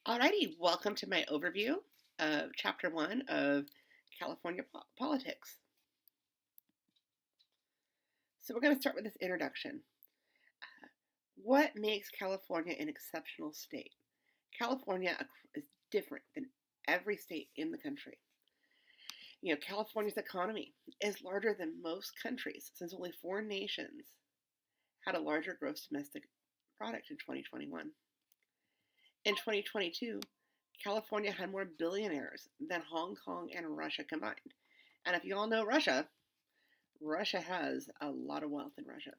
Alrighty, welcome to my overview of Chapter 1 of California Politics. So we're going to start with this introduction. What makes California an exceptional state? California is different than every state in the country. California's economy is larger than most countries, since only 4 nations had a larger gross domestic product in 2021. In 2022, California had more billionaires than Hong Kong and Russia combined. And if you all know Russia, Russia has a lot of wealth in Russia.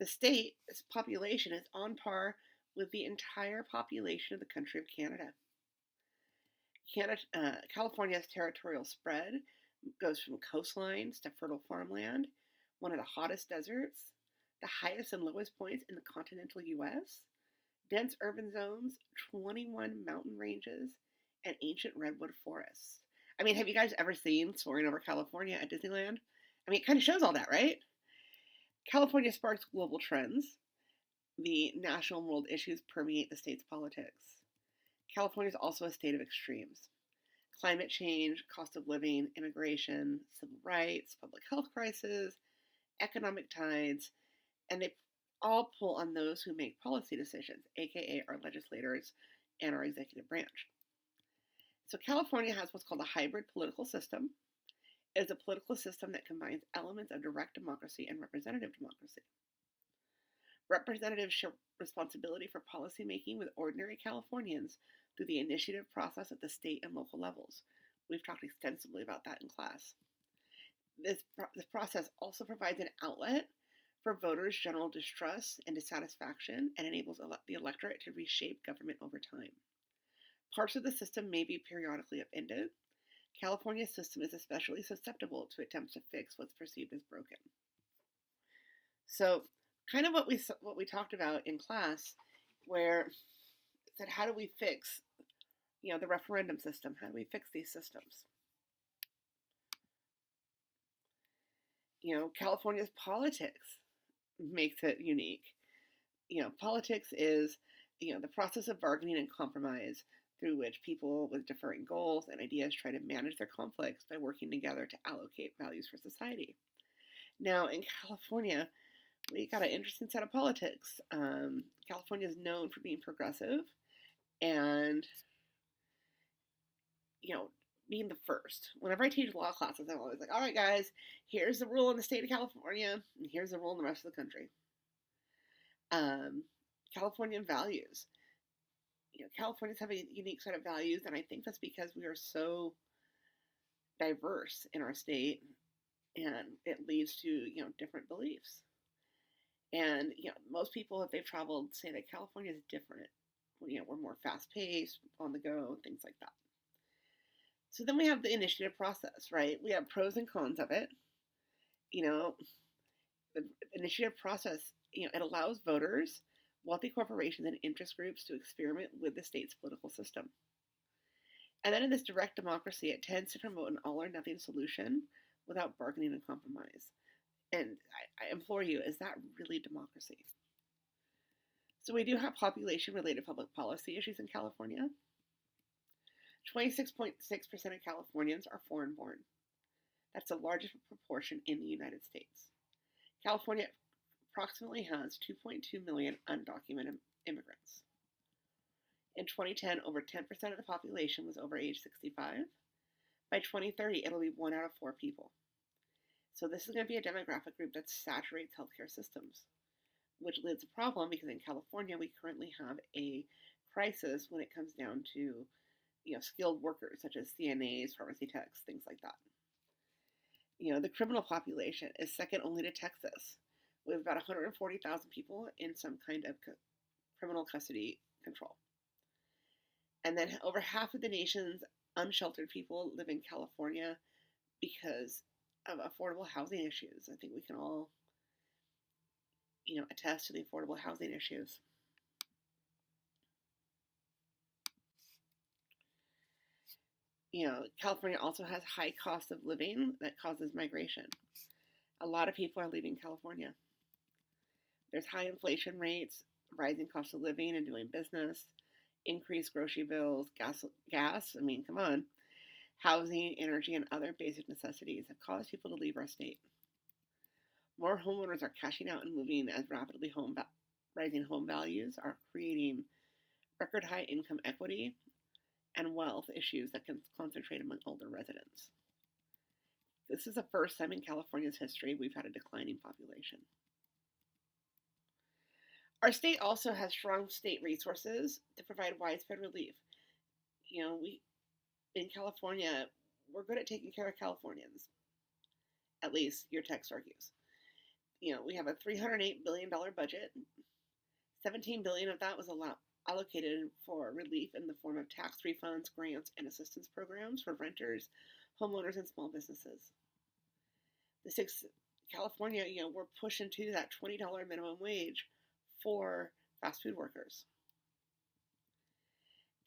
The state's population is on par with the entire population of the country of Canada. California's territorial spread goes from coastlines to fertile farmland, one of the hottest deserts, the highest and lowest points in the continental U.S., dense urban zones, 21 mountain ranges, and ancient redwood forests. I mean, have you guys ever seen Soaring Over California at Disneyland? I mean, it kind of shows all that, right? California sparks global trends. The national and world issues permeate the state's politics. California is also a state of extremes. Climate change, cost of living, immigration, civil rights, public health crisis, economic tides, and they all pull on those who make policy decisions, aka our legislators and our executive branch. So California has what's called a hybrid political system. It is a political system that combines elements of direct democracy and representative democracy. Representatives share responsibility for policymaking with ordinary Californians through the initiative process at the state and local levels. We've talked extensively about that in class. This process also provides an outlet for voters' general distrust and dissatisfaction and enables the electorate to reshape government over time. Parts of the system may be periodically upended. California's system is especially susceptible to attempts to fix what's perceived as broken. So, kind of what we talked about in class, where it said, how do we fix, the referendum system? How do we fix these systems? California's politics makes it unique. Politics is, the process of bargaining and compromise through which people with differing goals and ideas try to manage their conflicts by working together to allocate values for society. Now, in California, we got an interesting set of politics. California is known for being progressive and, being the first. Whenever I teach law classes, I'm always like, all right, guys, here's the rule in the state of California, and here's the rule in the rest of the country. Californian values. Californians have a unique set of values, and I think that's because we are so diverse in our state, and it leads to, different beliefs. And, most people, if they've traveled, say that California is different. We're more fast-paced, on the go, things like that. So then we have the initiative process, right? We have pros and cons of it. The initiative process, it allows voters, wealthy corporations, and interest groups to experiment with the state's political system. And then in this direct democracy, it tends to promote an all or nothing solution without bargaining and compromise. And I implore you, is that really democracy? So we do have population-related public policy issues in California. 26.6% of Californians are foreign-born. That's the largest proportion in the United States. California approximately has 2.2 million undocumented immigrants. In 2010, over 10% of the population was over age 65. By 2030, it'll be 1 out of 4 people. So this is going to be a demographic group that saturates healthcare systems, which leads to a problem because in California, we currently have a crisis when it comes down to, skilled workers such as CNAs, pharmacy techs, things like that. The criminal population is second only to Texas, with about 140,000 people in some kind of criminal custody control. And then over half of the nation's unsheltered people live in California because of affordable housing issues. I think we can all, attest to the affordable housing issues. California also has high cost of living that causes migration. A lot of people are leaving California. There's high inflation rates, rising cost of living and doing business, increased grocery bills, gas. I mean, come on, housing, energy, and other basic necessities have caused people to leave our state. More homeowners are cashing out and moving as rapidly rising home values are creating record high income equity and wealth issues that can concentrate among older residents. This is the first time in California's history we've had a declining population. Our state also has strong state resources to provide widespread relief. We in California, we're good at taking care of Californians, at least your text argues. We have a $308 billion budget. $17 billion of that was allocated for relief in the form of tax refunds, grants, and assistance programs for renters, homeowners, and small businesses. California, we're pushing to that $20 minimum wage for fast food workers.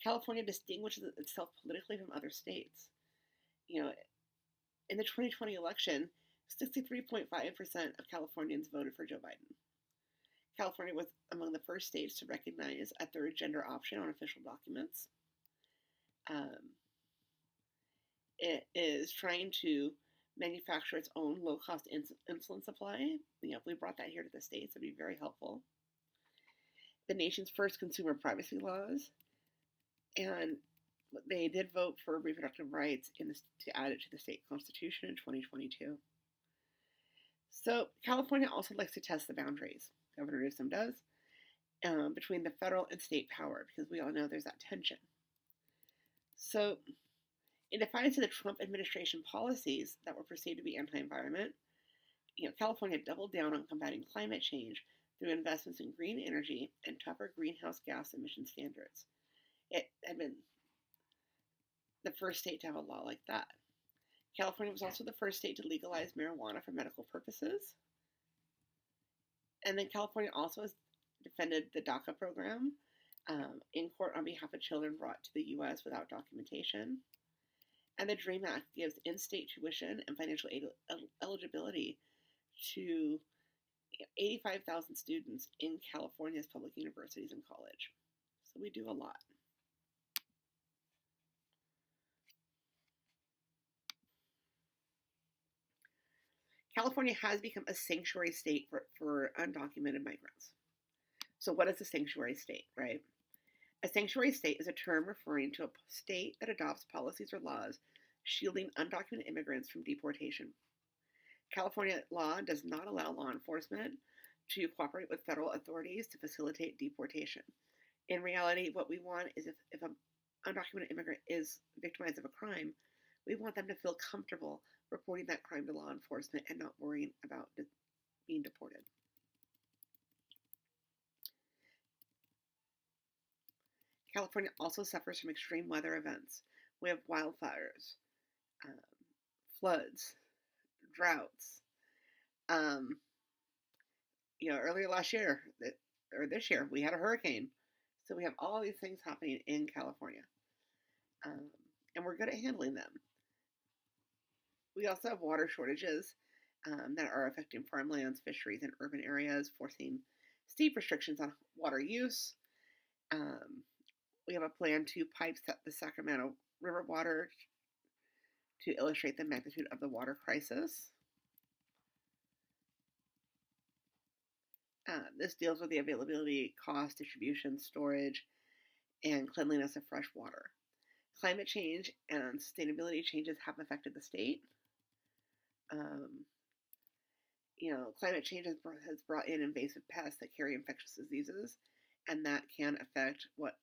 California distinguishes itself politically from other states. In the 2020 election, 63.5% of Californians voted for Joe Biden. California was among the first states to recognize a third gender option on official documents. It is trying to manufacture its own low-cost insulin supply. If we brought that here to the States, it would be very helpful. The nation's first consumer privacy laws, and they did vote for reproductive rights to add it to the state constitution in 2022. So California also likes to test the boundaries. Governor Newsom does, between the federal and state power, because we all know there's that tension. So, in defiance of the Trump administration policies that were perceived to be anti-environment, California doubled down on combating climate change through investments in green energy and tougher greenhouse gas emission standards. It had been the first state to have a law like that. California was also the first state to legalize marijuana for medical purposes. And then California also has defended the DACA program in court on behalf of children brought to the U.S. without documentation. And the DREAM Act gives in-state tuition and financial aid eligibility to 85,000 students in California's public universities and college. So we do a lot. California has become a sanctuary state for undocumented migrants. So what is a sanctuary state, right? A sanctuary state is a term referring to a state that adopts policies or laws shielding undocumented immigrants from deportation. California law does not allow law enforcement to cooperate with federal authorities to facilitate deportation. In reality, what we want is if an undocumented immigrant is victimized of a crime, we want them to feel comfortable reporting that crime to law enforcement and not worrying about being deported. California also suffers from extreme weather events. We have wildfires, floods, droughts. Earlier last year, or this year, we had a hurricane. So we have all these things happening in California. And we're good at handling them. We also have water shortages that are affecting farmlands, fisheries, and urban areas, forcing steep restrictions on water use. We have a plan to pipe the Sacramento River water to illustrate the magnitude of the water crisis. This deals with the availability, cost, distribution, storage, and cleanliness of fresh water. Climate change and sustainability changes have affected the state. Climate change has brought in invasive pests that carry infectious diseases, and that can affect what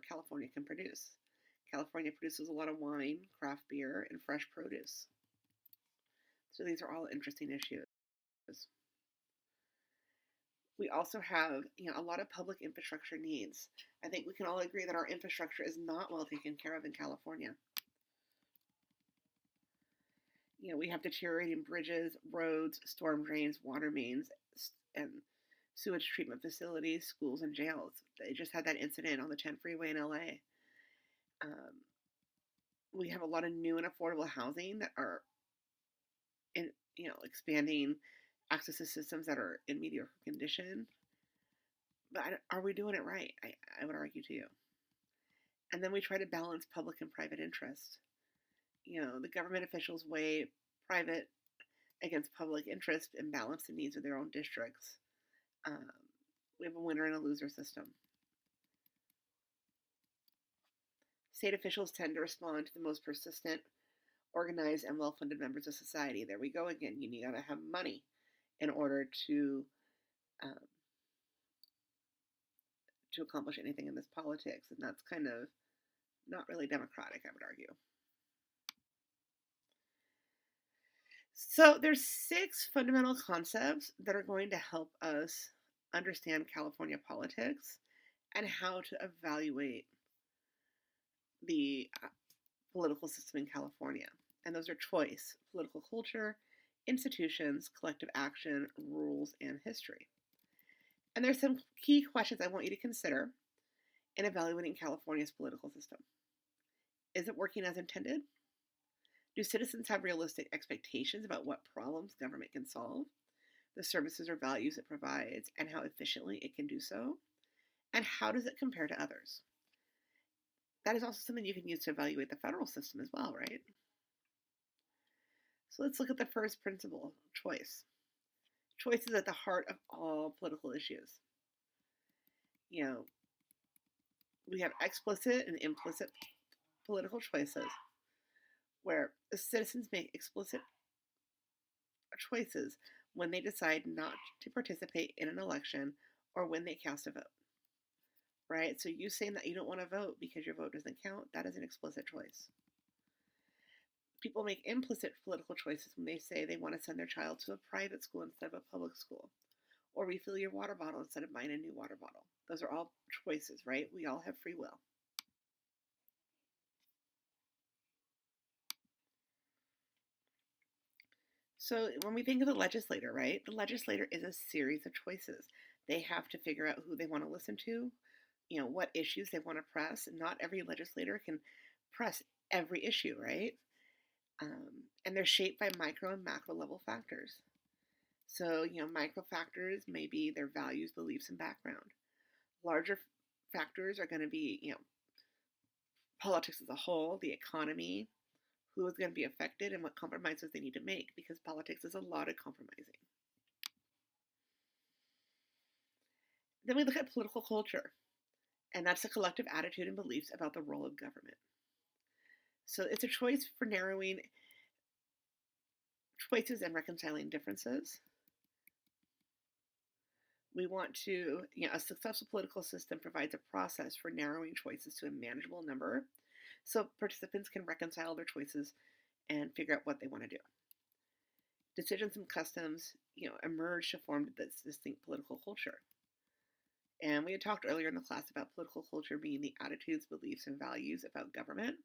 California can produce. California produces a lot of wine, craft beer, and fresh produce. So these are all interesting issues. We also have a lot of public infrastructure needs. I think we can all agree that our infrastructure is not well taken care of in California. We have deteriorating bridges, roads, storm drains, water mains, and sewage treatment facilities, schools, and jails. They just had that incident on the 10 freeway in LA. We have a lot of new and affordable housing that are expanding access to systems that are in mediocre condition. But are we doing it right? I would argue to you. And then we try to balance public and private interest. The government officials weigh private against public interest and balance the needs of their own districts. Um, we have a winner and a loser system. State officials tend to respond to the most persistent, organized, and well funded members of society. There we go again. You gotta have money in order um, to accomplish anything in this politics, and that's kind of not really democratic, I would argue. So there's 6 fundamental concepts that are going to help us understand California politics and how to evaluate the political system in California. And those are choice, political culture, institutions, collective action, rules, and history. And there's some key questions I want you to consider in evaluating California's political system. Is it working as intended? Do citizens have realistic expectations about what problems government can solve, the services or values it provides, and how efficiently it can do so? And how does it compare to others? That is also something you can use to evaluate the federal system as well, right? So let's look at the first principle, choice. Choice is at the heart of all political issues. We have explicit and implicit political choices where the citizens make explicit choices when they decide not to participate in an election or when they cast a vote. Right? So you saying that you don't want to vote because your vote doesn't count, that is an explicit choice. People make implicit political choices when they say they want to send their child to a private school instead of a public school, or refill your water bottle instead of buying a new water bottle. Those are all choices, right? We all have free will. So when we think of the legislator, right, the legislator is a series of choices. They have to figure out who they want to listen to, what issues they want to press. Not every legislator can press every issue, right? And they're shaped by micro and macro level factors. So, micro factors may be their values, beliefs, and background. Larger factors are going to be, politics as a whole, the economy, who is going to be affected, and what compromises they need to make, because politics is a lot of compromising. Then we look at political culture, and that's the collective attitude and beliefs about the role of government. So it's a choice for narrowing choices and reconciling differences. We want to, a successful political system provides a process for narrowing choices to a manageable number so participants can reconcile their choices and figure out what they want to do. Decisions and customs, emerge to form this distinct political culture. And we had talked earlier in the class about political culture being the attitudes, beliefs, and values about government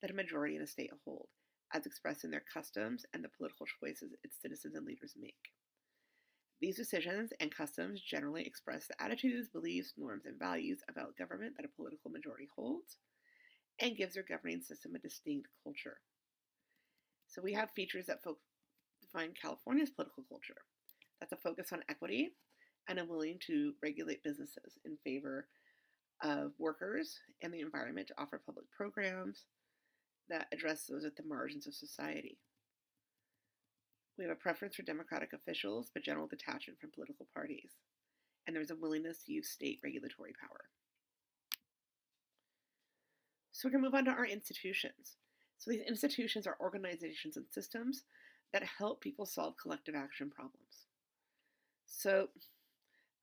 that a majority in a state hold, as expressed in their customs and the political choices its citizens and leaders make. These decisions and customs generally express the attitudes, beliefs, norms, and values about government that a political majority holds and gives their governing system a distinct culture. So we have features that define California's political culture. That's a focus on equity and a willing to regulate businesses in favor of workers and the environment to offer public programs that address those at the margins of society. We have a preference for democratic officials, but general detachment from political parties. And there's a willingness to use state regulatory power. So we're going to move on to our institutions. So these institutions are organizations and systems that help people solve collective action problems. So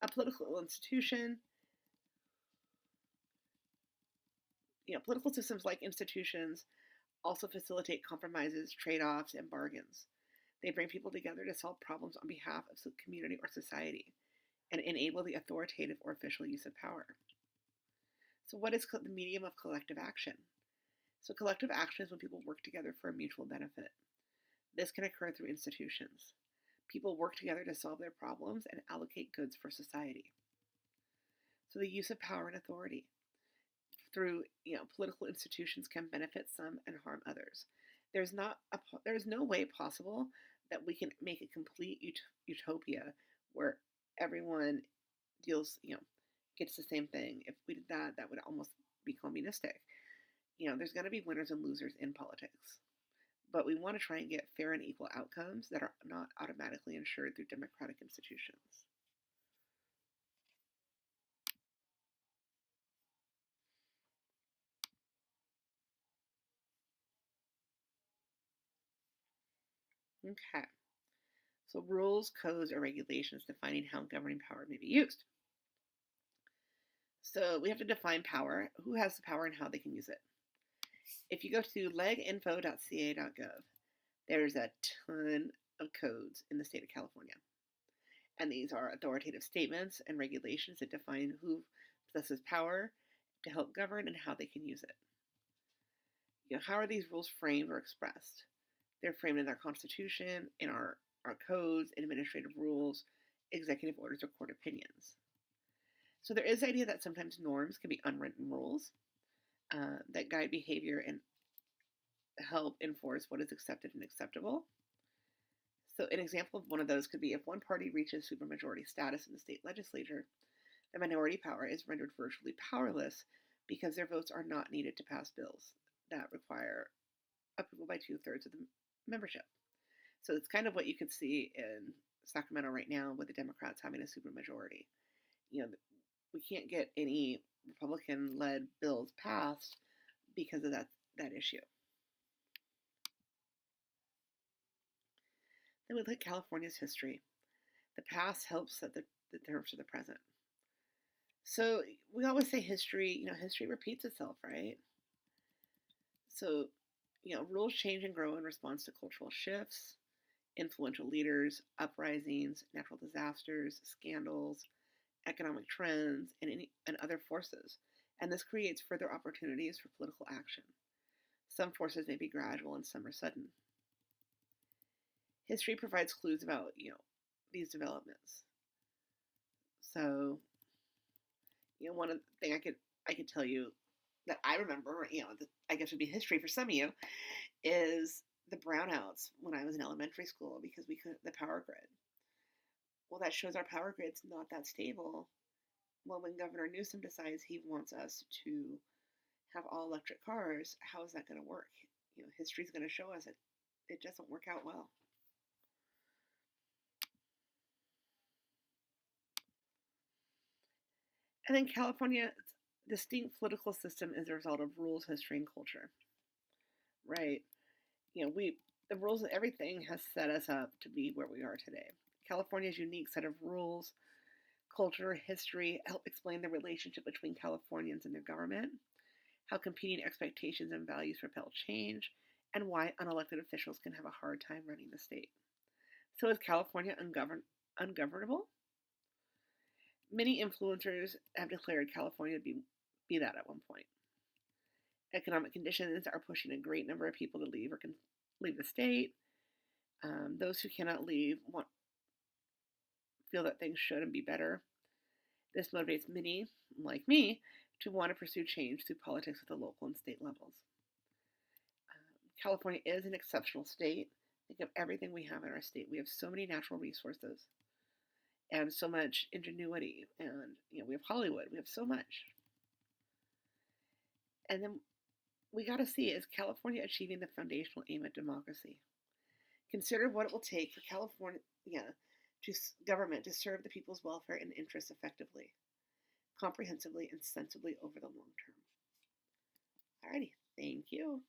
a political institution, political systems like institutions also facilitate compromises, trade-offs, and bargains. They bring people together to solve problems on behalf of the community or society and enable the authoritative or official use of power. So what is the medium of collective action? So collective action is when people work together for a mutual benefit. This can occur through institutions. People work together to solve their problems and allocate goods for society. So the use of power and authority through political institutions can benefit some and harm others. There's no way possible that we can make a complete utopia where everyone gets the same thing. If we did that, that would almost be communistic. There's going to be winners and losers in politics, but we want to try and get fair and equal outcomes that are not automatically ensured through democratic institutions. Okay, so rules, codes, or regulations defining how governing power may be used. So we have to define power, who has the power, and how they can use it. If you go to leginfo.ca.gov, there's a ton of codes in the state of California. And these are authoritative statements and regulations that define who possesses power to help govern and how they can use it. How are these rules framed or expressed? They're framed in our Constitution, in our codes, in administrative rules, executive orders, or court opinions. So there is the idea that sometimes norms can be unwritten rules that guide behavior and help enforce what is accepted and acceptable. So an example of one of those could be if one party reaches supermajority status in the state legislature, the minority power is rendered virtually powerless because their votes are not needed to pass bills that require approval by 2/3 of the membership. So it's kind of what you could see in Sacramento right now with the Democrats having a supermajority. We can't get any Republican-led bills passed because of that issue. Then we look at California's history. The past helps set the terms for the present. So we always say history, history repeats itself, right? So, rules change and grow in response to cultural shifts, influential leaders, uprisings, natural disasters, scandals, economic trends, and other forces. And this creates further opportunities for political action. Some forces may be gradual and some are sudden. History provides clues about, these developments. So, one thing I could tell you that I remember, I guess would be history for some of you, is the brownouts when I was in elementary school because we couldn't the power grid. Well, that shows our power grid's not that stable. Well, when Governor Newsom decides he wants us to have all electric cars, how is that going to work? History's going to show us it doesn't work out well. And then California's distinct political system is a result of rules, history, and culture. Right? The rules of everything has set us up to be where we are today. California's unique set of rules, culture, history help explain the relationship between Californians and their government, how competing expectations and values propel change, and why unelected officials can have a hard time running the state. So is California ungovernable? Many influencers have declared California to be that at one point. Economic conditions are pushing a great number of people to leave or can leave the state. Those who cannot leave feel that things should and be better. This motivates many, like me, to want to pursue change through politics at the local and state levels. California is an exceptional state. Think of everything we have in our state. We have so many natural resources and so much ingenuity, and we have Hollywood. We have so much. And then we got to see, is California achieving the foundational aim of democracy? Consider what it will take for California government to serve the people's welfare and interests effectively, comprehensively, and sensibly over the long term. Alrighty, thank you.